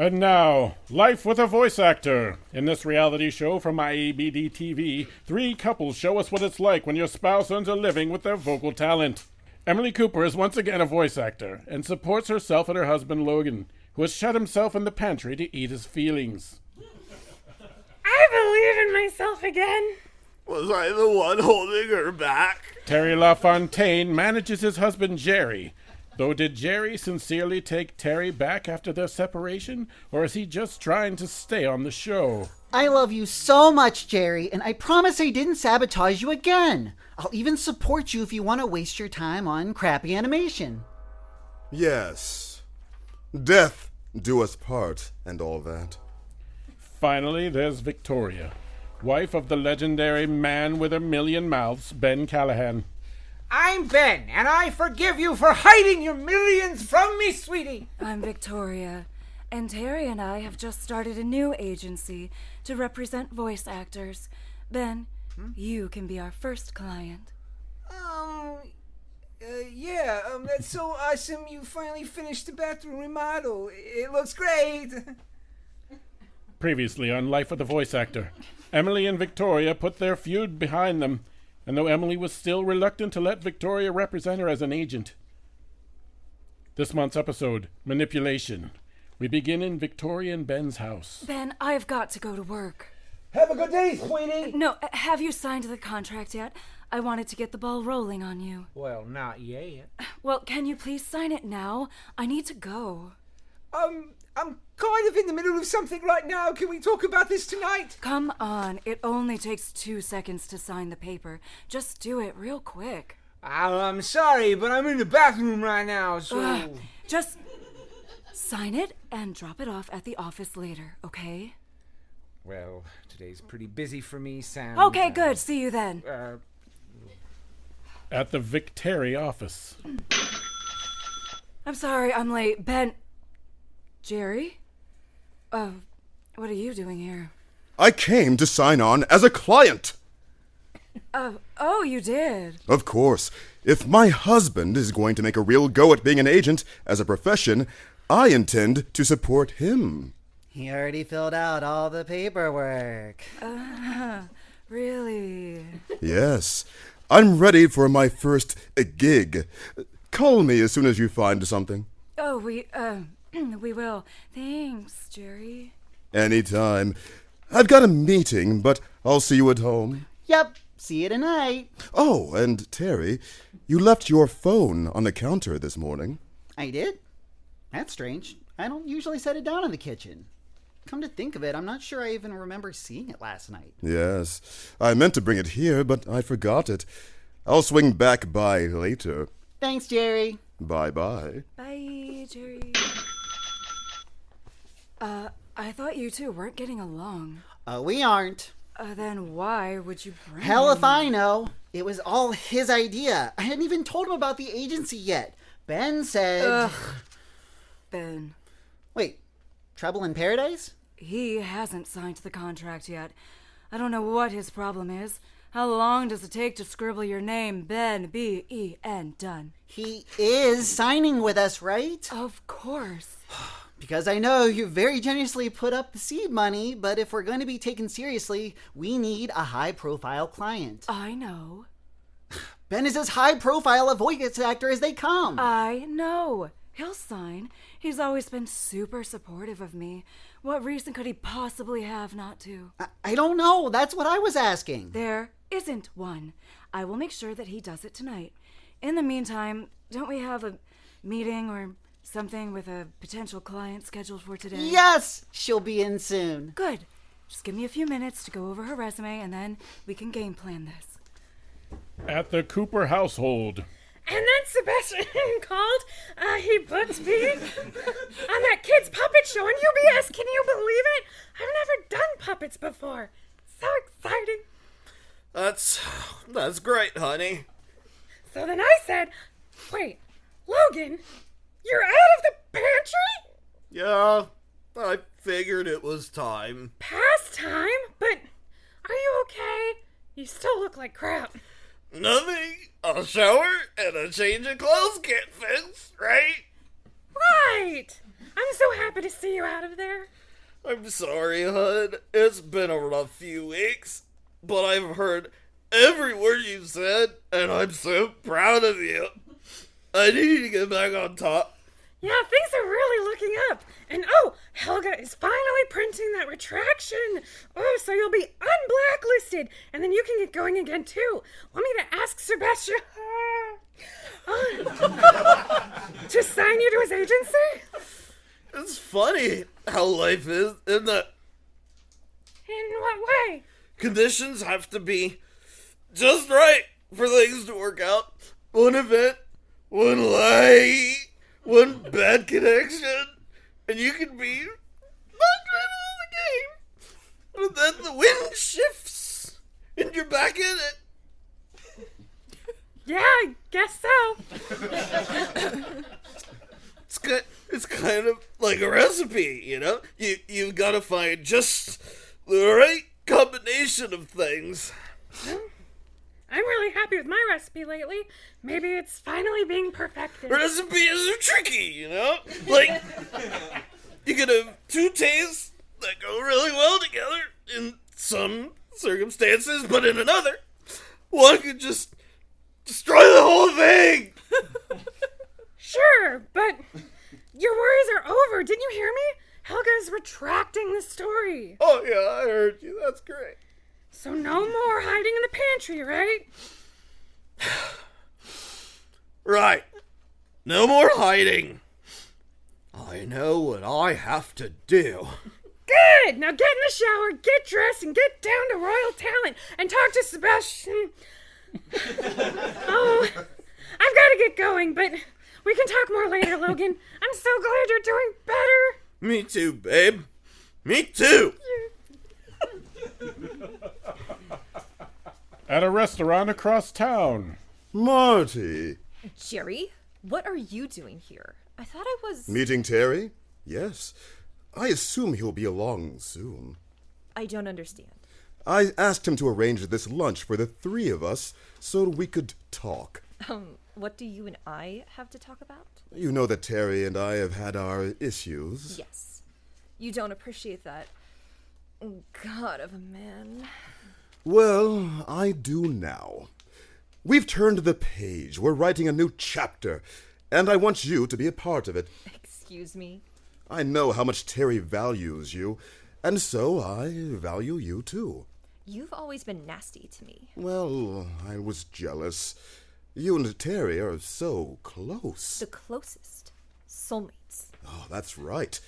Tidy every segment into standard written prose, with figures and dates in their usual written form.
And now, Life with a Voice Actor. In this reality show from IABD TV, 3 couples show us what it's like when your spouse earns a living with their vocal talent. Emily Cooper is once again a voice actor and supports herself and her husband Logan, who has shut himself in the pantry to eat his feelings. I believe in myself again. Was I the one holding her back? Terry Fontaine manages his husband Jerry. Though did Jerry sincerely take Terry back after their separation, or is he just trying to stay on the show? I love you so much, Jerry, and I promise I didn't sabotage you again. I'll even support you if you want to waste your time on crappy animation. Yes. Death do us part and all that. Finally, there's Victoria, wife of the legendary man with a million mouths, Ben Callihan. I'm Ben, and I forgive you for hiding your millions from me, sweetie. I'm Victoria, and Terry and I have just started a new agency to represent voice actors. Ben, you can be our first client. That's so awesome. You finally finished the bathroom remodel. It looks great. Previously on Life with a Voice Actor, Emily and Victoria put their feud behind them, and though Emily was still reluctant to let Victoria represent her as an agent. This month's episode, Manipulation. We begin in Victoria and Ben's house. Ben, I've got to go to work. Have a good day, sweetie. No, have you signed the contract yet? I wanted to get the ball rolling on you. Well, not yet. Well, can you please sign it now? I need to go. I'm kind of in the middle of something right now. Can we talk about this tonight? Come on. It only takes 2 seconds to sign the paper. Just do it real quick. I'm sorry, but I'm in the bathroom right now, so... Just sign it and drop it off at the office later, okay? Well, today's pretty busy for me, Sam. Okay, good. See you then. At the Victoria office. I'm sorry, I'm late. Ben... Jerry? What are you doing here? I came to sign on as a client. Oh, you did? Of course. If my husband is going to make a real go at being an agent as a profession, I intend to support him. He already filled out all the paperwork. Really? Yes. I'm ready for my first gig. Call me as soon as you find something. Oh, we will. Thanks, Jerry. Anytime. I've got a meeting, but I'll see you at home. Yep, see you tonight. Oh, and Terry, you left your phone on the counter this morning. I did? That's strange. I don't usually set it down in the kitchen. Come to think of it, I'm not sure I even remember seeing it last night. Yes, I meant to bring it here, but I forgot it. I'll swing back by later. Thanks, Jerry. Bye-bye. Bye, Jerry. I thought you two weren't getting along. We aren't. Then why would you bring Hell him? if I know. It was all his idea. I hadn't even told him about the agency yet. Ben said... Ugh. Ben. Wait, Trouble in Paradise? He hasn't signed the contract yet. I don't know what his problem is. How long does it take to scribble your name? Ben, B-E-N, done. He is signing with us, right? Of course. Because I know you very generously put up the seed money, but if we're going to be taken seriously, we need a high-profile client. I know. Ben is as high-profile a voice actor as they come. I know. He'll sign. He's always been super supportive of me. What reason could he possibly have not to? I don't know. That's what I was asking. There isn't one. I will make sure that he does it tonight. In the meantime, don't we have a meeting or something with a potential client scheduled for today? Yes! She'll be in soon. Good. Just give me a few minutes to go over her resume, and then we can game plan this. At the Cooper household. And then Sebastian called. He booked me on that kid's puppet show in UBS. Can you believe it? I've never done puppets before. So exciting. That's great, honey. So then I said, wait, Logan, you're out of the pantry? Yeah, I figured it was time. Past time? But are you okay? You still look like crap. Nothing. A shower and a change of clothes can't fix, right? Right. I'm so happy happy to see you out of there. I'm sorry, hon. It's been a rough few weeks, but I've heard every word you've said, and I'm so proud of you. I need you to get back on top. Yeah, things are really looking up. And Helga is finally printing that retraction. Oh, so you'll be unblacklisted, and then you can get going again too. Want me to ask Sebastian to sign you to his agency? It's funny how life is, isn't it? In what way? Conditions have to be just right for things to work out. One event, one lie, one bad connection, and you can be knocked out of the game. But then the wind shifts, and you're back in it. Yeah, I guess so. It's kind of like a recipe, you know? You've got to find just the right combination of things. I'm really happy with my recipe lately. Maybe it's finally being perfected. Recipes are tricky, you know? Like, you can have two tastes that go really well together in some circumstances, but in another, one could just destroy the whole thing. Sure, but your worries are over. Didn't you hear me? Helga's retracting the story. Oh, yeah, I heard you. That's great. So no more hiding in the pantry, right? Right. No more hiding. I know what I have to do. Good! Now get in the shower, get dressed, and get down to Royal Talent and talk to Sebastian. Oh, I've got to get going, but we can talk more later, Logan. I'm so glad you're doing better. Me too, babe. Me too. At a restaurant across town. Marti. Jerry, what are you doing here? I thought I was... Meeting Terry? Yes. I assume he'll be along soon. I don't understand. I asked him to arrange this lunch for the three of us so we could talk. What do you and I have to talk about? You know that Terry and I have had our issues. Yes. You don't appreciate that god of a man. Well, I do now. We've turned the page. We're writing a new chapter, and I want you to be a part of it. Excuse me? I know how much Terry values you, and so I value you too. You've always been nasty to me. Well, I was jealous. You and Terry are so close. The closest. Soulmates. Oh, that's right.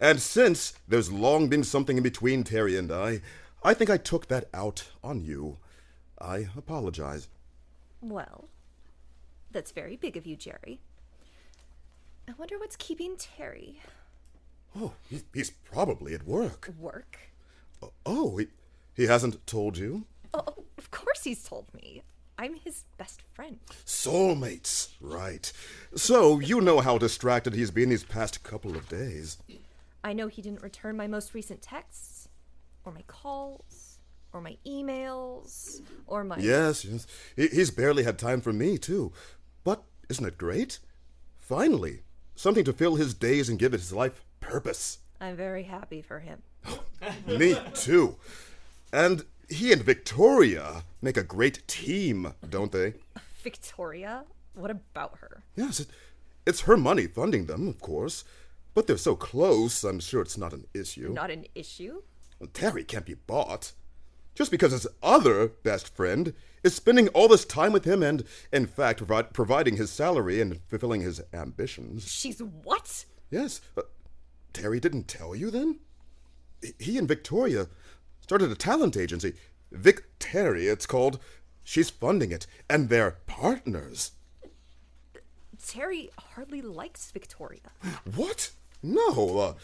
And since there's long been something in between Terry and I think I took that out on you. I apologize. Well, that's very big of you, Jerry. I wonder what's keeping Terry. Oh, he's probably at work. Work? Oh, he hasn't told you? Oh, of course he's told me. I'm his best friend. Soulmates, right. So, you know how distracted he's been these past couple of days. I know he didn't return my most recent texts, or my calls, or my emails, or my... Yes. He's barely had time for me, too. But isn't it great? Finally, something to fill his days and give his life purpose. I'm very happy for him. Me, too. And he and Victoria make a great team, don't they? Victoria? What about her? Yes, it's her money funding them, of course. But they're so close, I'm sure it's not an issue. Not an issue? Well, Terry can't be bought. Just because his other best friend is spending all this time with him and, in fact, providing his salary and fulfilling his ambitions. She's what? Yes. Terry didn't tell you then? He and Victoria started a talent agency. Vic Terry, it's called. She's funding it, and they're partners. Terry hardly likes Victoria. What? No.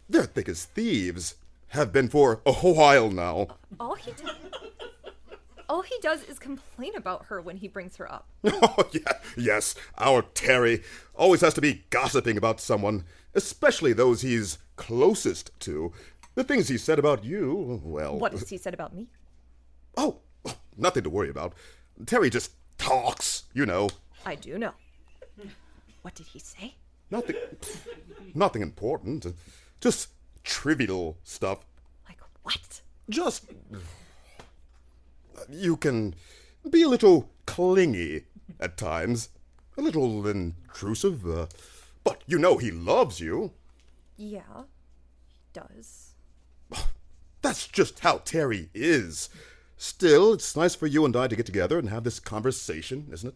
They're thick as thieves. Have been for a while now. All he does is complain about her when he brings her up. Oh, yeah, yes, our Terry always has to be gossiping about someone, especially those he's closest to. The things he said about you, well... What has he said about me? Oh, nothing to worry about. Terry just talks, you know. I do know. What did he say? Nothing. Nothing important. Just trivial stuff. Like what? Just... You can be a little clingy at times. A little intrusive. But you know he loves you. Yeah, he does. That's just how Terry is. Still, it's nice for you and I to get together and have this conversation, isn't it?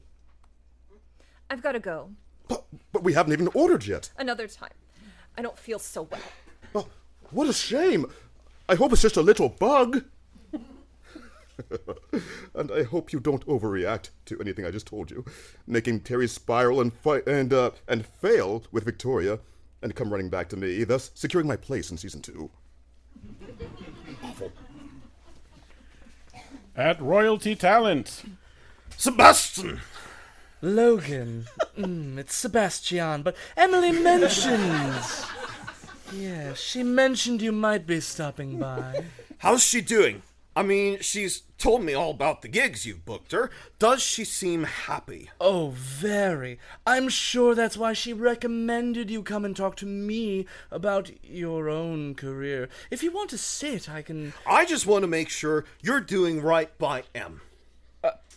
I've got to go. But we haven't even ordered yet. Another time. I don't feel so well. Oh, what a shame. I hope it's just a little bug. And I hope you don't overreact to anything I just told you, making Terry spiral and fail with Victoria, and come running back to me, thus securing my place in season 2. Awful. At Royalty Talent. Sebastian! Logan. It's Sebastian, but Emily mentions... Yeah, she mentioned you might be stopping by. How's she doing? I mean, she's told me all about the gigs you've booked her. Does she seem happy? Oh, very. I'm sure that's why she recommended you come and talk to me about your own career. If you want to sit, I can... I just want to make sure you're doing right by Em.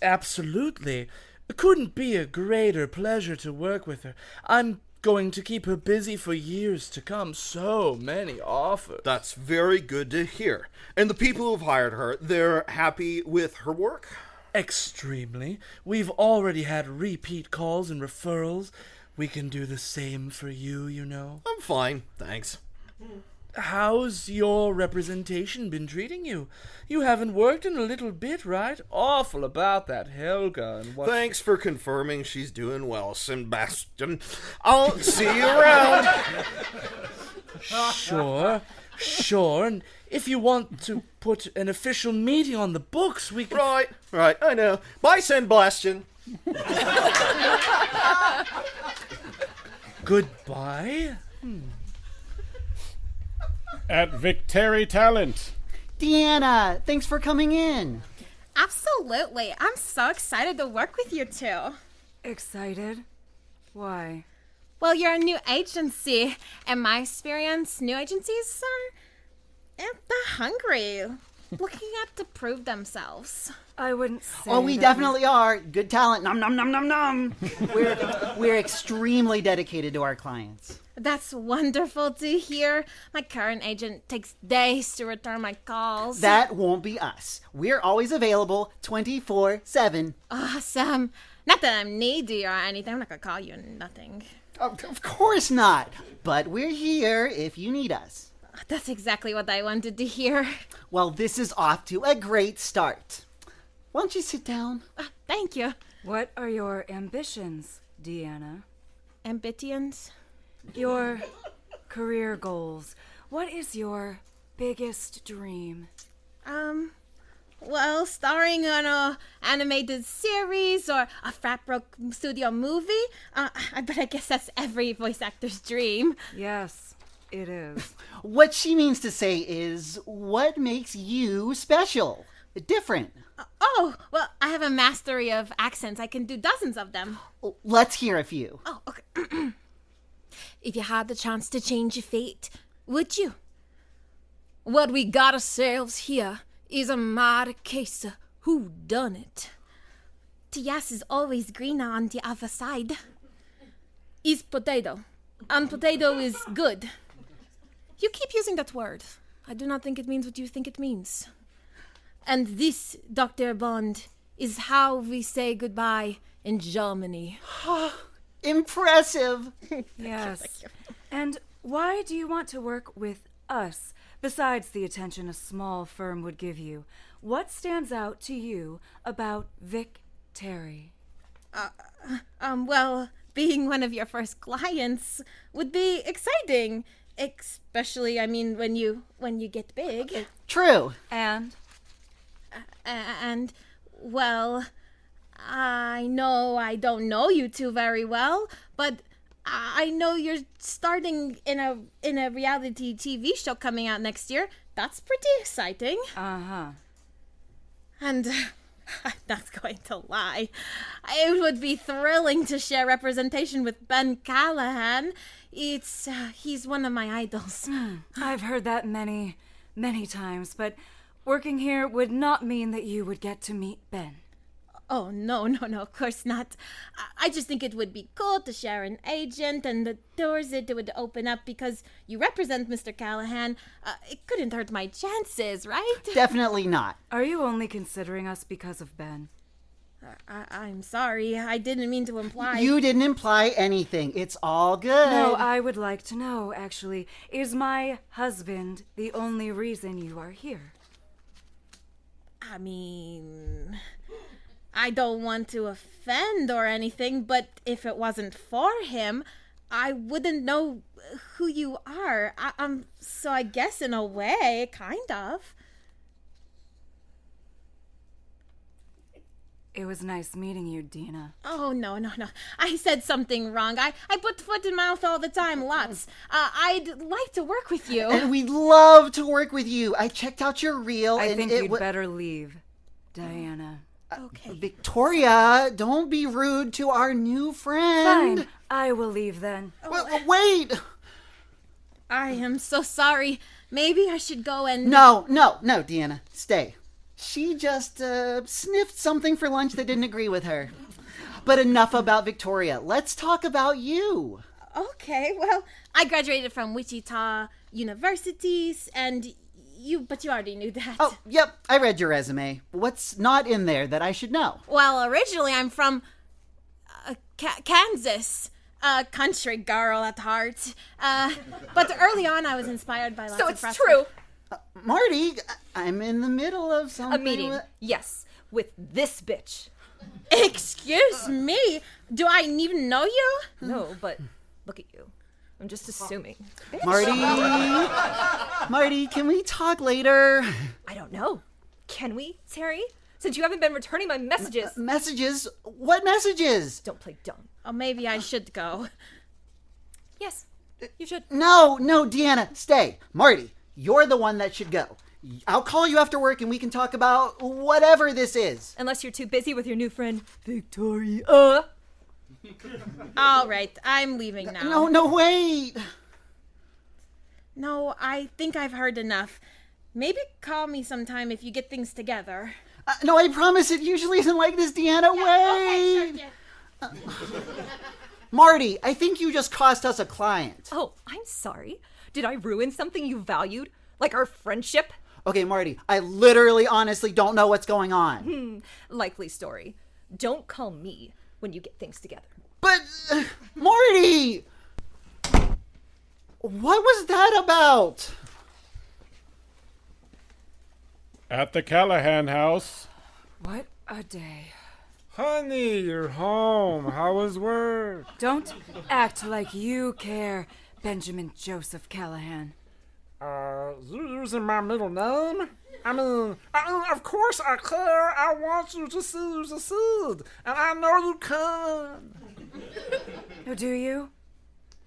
Absolutely. It couldn't be a greater pleasure to work with her. I'm going to keep her busy for years to come. So many offers. That's very good to hear. And the people who've hired her, they're happy with her work? Extremely. We've already had repeat calls and referrals. We can do the same for you, you know. I'm fine, thanks. How's your representation been treating you? You haven't worked in a little bit, right? Awful about that Helga and what... Thanks for confirming she's doing well, Sebastian. I'll see you around. Sure. And if you want to put an official meeting on the books, we can... Right, I know. Bye, Sebastian. Goodbye? At Victory Talent. Deanna, thanks for coming in. Absolutely. I'm so excited to work with you two. Excited? Why? Well, you're a new agency. In my experience, new agencies are... they're hungry. Looking up to prove themselves. I wouldn't say Oh, we that definitely are. Good talent. Nom nom nom nom nom. We're extremely dedicated to our clients. That's wonderful to hear. My current agent takes days to return my calls. That won't be us. We're always available 24/7. Awesome. Not that I'm needy or anything. I'm not gonna call you nothing. Of course not. But we're here if you need us. That's exactly what I wanted to hear. Well, this is off to a great start. Why don't you sit down? Thank you. What are your ambitions, Deanna? Ambitions? Your career goals. What is your biggest dream? Well, starring on a animated series or a frat broke studio movie. But I guess that's every voice actor's dream. Yes, it is. What she means to say is, what makes you special? Different. Well, I have a mastery of accents. I can do dozens of them. Let's hear a few. Oh, okay. If you had the chance to change your fate, would you? What we got ourselves here is a mighty case of who done it. The grass is always greener on the other side. Is potato. And potato is good. You keep using that word. I do not think it means what you think it means. And this, Dr. Bond, is how we say goodbye in Germany. Impressive. Yes. And why do you want to work with us, besides the attention a small firm would give you? What stands out to you about Vic Terry? Well, being one of your first clients would be exciting. Especially, I mean, when you get big. True. And, well, I know I don't know you two very well, but I know you're starting in a reality TV show coming out next year. That's pretty exciting. Uh-huh. And, I'm not going to lie. It would be thrilling to share representation with Ben Callihan. He's one of my idols. I've heard that many, many times, but working here would not mean that you would get to meet Ben. Oh, no, of course not. I just think it would be cool to share an agent and the doors it would open up because you represent Mr. Callihan. It couldn't hurt my chances, right? Definitely not. Are you only considering us because of Ben? I'm sorry. I didn't mean to imply... You didn't imply anything. It's all good. No, I would like to know, actually. Is my husband the only reason you are here? I mean... I don't want to offend or anything, but if it wasn't for him, I wouldn't know who you are. So I guess in a way, kind of. It was nice meeting you, Deanna. Oh, no. I said something wrong. I put foot in mouth all the time, lots. I'd like to work with you. And we'd love to work with you. I checked out your reel. I think you'd better leave, Diana. Okay. Victoria, don't be rude to our new friend. Fine, I will leave then. Wait. I am so sorry. Maybe I should go and... No, Deanna, stay. She just sniffed something for lunch that didn't agree with her. But enough about Victoria. Let's talk about you. Okay, well, I graduated from Wichita universities, and but you already knew that. Oh, yep, I read your resume. What's not in there that I should know? Well, originally I'm from Kansas. Country girl at heart. But early on I was inspired by lots So of it's wrestling. true. Marty, I'm in the middle of something. A meeting. Yes. With this bitch. Excuse me? Do I even know you? No, but look at you. I'm just assuming. Marty, can we talk later? I don't know. Can we, Terry? Since you haven't been returning my messages. Messages? What messages? Don't play dumb. Oh, maybe I should go. Yes, you should. No, Deanna, stay. Marty, you're the one that should go. I'll call you after work and we can talk about whatever this is. Unless you're too busy with your new friend, Victoria. All right, I'm leaving now. No, wait. No, I think I've heard enough. Maybe call me sometime if you get things together. No, I promise it usually isn't like this, Deanna. Wait. Okay, sure. Marty, I think you just cost us a client. Oh, I'm sorry. Did I ruin something you valued? Like our friendship? Okay, Marty, I literally honestly don't know what's going on. Likely story. Don't call me when you get things together. But, Marty! What was that about? At the Callihan house. What a day. Honey, you're home. How was work? Don't act like you care, Benjamin Joseph Callihan. Using my middle name? I mean, of course I care. I want you to see you succeed. And I know you can. Oh, do you?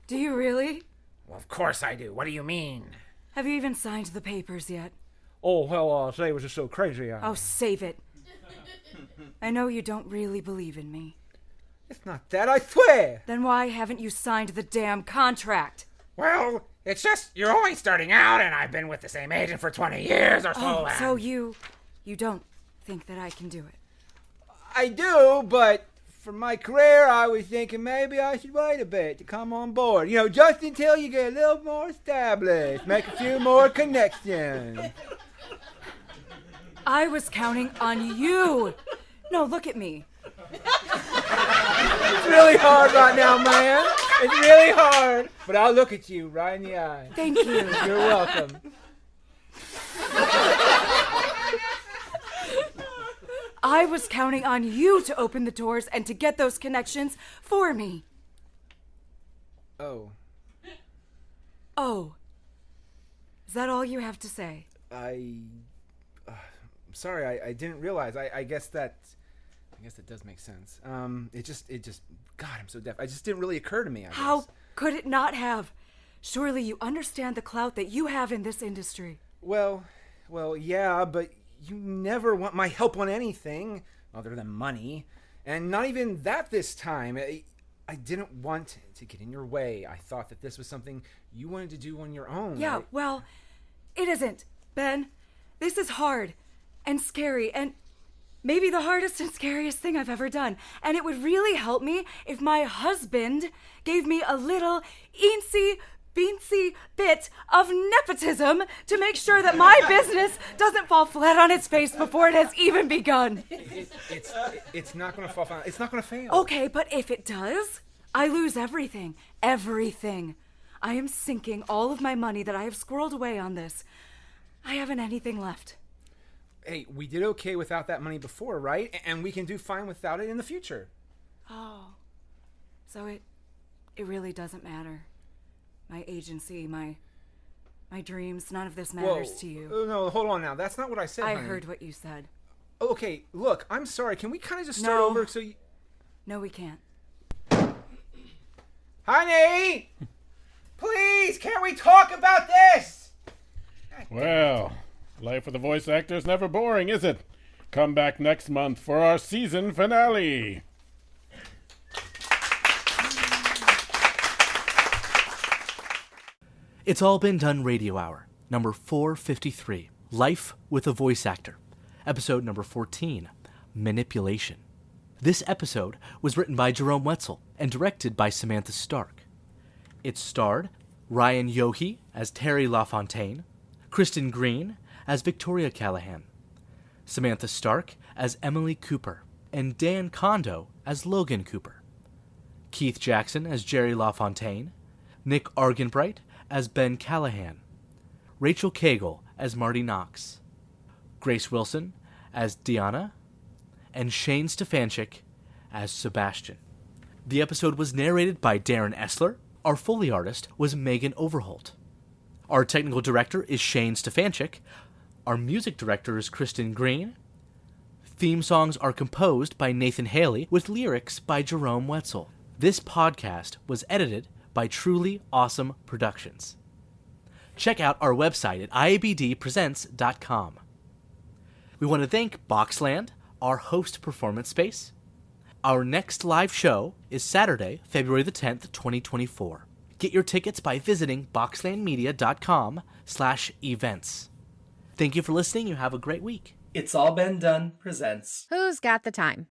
Do you really? Well, of course I do. What do you mean? Have you even signed the papers yet? Oh, well, today was just so crazy. Oh, save it. I know you don't really believe in me. It's not that, I swear. Then why haven't you signed the damn contract? Well, it's just you're only starting out, and I've been with the same agent for 20 years or so. Oh, so you don't think that I can do it? I do, but for my career, I was thinking maybe I should wait a bit to come on board. You know, just until you get a little more established, make a few more connections. I was counting on you. No, look at me. It's really hard right now, man. It's really hard. But I'll look at you right in the eye. Thank you. You're welcome. I was counting on you to open the doors and to get those connections for me. Oh. Oh. Is that all you have to say? I'm sorry, I didn't realize. I guess that does make sense. It just, God, I'm so deaf. It just didn't really occur to me, I guess. How could it not have? Surely you understand the clout that you have in this industry. Well, yeah, but you never want my help on anything other than money. And not even that this time. I didn't want to get in your way. I thought that this was something you wanted to do on your own. Yeah, well, it isn't, Ben. This is hard and scary and maybe the hardest and scariest thing I've ever done. And it would really help me if my husband gave me a little eensy-beensy bit of nepotism to make sure that my business doesn't fall flat on its face before it has even begun. It's not going to fall flat. It's not going to fail. Okay, but if it does, I lose everything. Everything. I am sinking all of my money that I have squirreled away on this. I haven't anything left. Hey, we did okay without that money before, right? And we can do fine without it in the future. Oh. So it really doesn't matter. My agency, my dreams, none of this matters to you. No, hold on now. That's not what I said, I honey. heard what you said. Okay, look, I'm sorry. Can we kind of just start over so you... No, we can't. Honey! Please, can't we talk about this? Well, life with a voice actor is never boring, is it? Come back next month for our season finale. It's All Been Done Radio Hour, number 453, Life with a Voice Actor, episode number 14, Manipulation. This episode was written by Jerome Wetzel and directed by Samantha Stark. It starred Ryan Yohe as Terry LaFontaine, Kristin Green as Victoria Callihan, Samantha Stark as Emily Cooper, and Dan Condo as Logan Cooper. Keith Jackson as Jerry LaFontaine, Nick Arganbright as Ben Callihan, Rachel Cagle as Marti Knox, Grace Wilson as Deanna, and Shane Stefanchik as Sebastian. The episode was narrated by Darren Esler. Our Foley artist was Megan Overholt. Our technical director is Shane Stefanchik. Our music director is Kristin Green. Theme songs are composed by Nathan Haley with lyrics by Jerome Wetzel. This podcast was edited by Trulie Awesome Productions. Check out our website at IABDpresents.com. We want to thank Boxland, our host performance space. Our next live show is Saturday, February the 10th, 2024. Get your tickets by visiting boxlandmedia.com/events. Thank you for listening. You have a great week. It's All Been Done presents Who's Got the Time?